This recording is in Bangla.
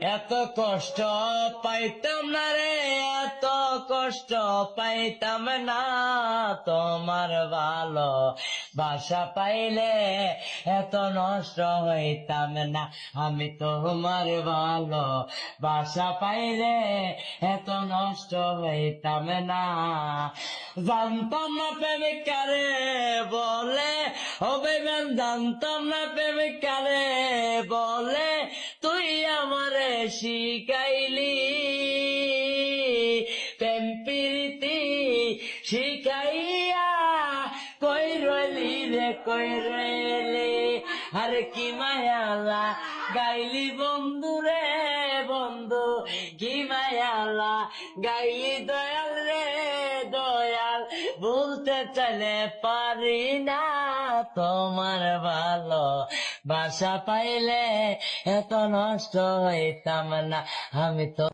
এত কষ্ট পাইতাম না রে, এত কষ্ট পাইতাম না, তোমার ভালো বাসা পাইলে এত নষ্ট হইতাম না। আমি তোমার ভালো বাসা পাইলে এত নষ্ট হইতাম না। জানতাম না প্রেমিকারে বলে, ও বেবেন জানতাম না প্রেমিকারে বলে, তুই আমারে শিখাইলি প্রেম প্রীতি শিখাইয়া, কই রইলি রে কই রইলি, আরে কি মায়ালা গাইলি বন্ধু রে বন্ধু, কি মায়ালা গাইলি দয়াল রে দয়াল, বলতে চাইলে পারি না, তোমার ভালো বাসা পাইলে এত নষ্ট হইতাম না। আমি তো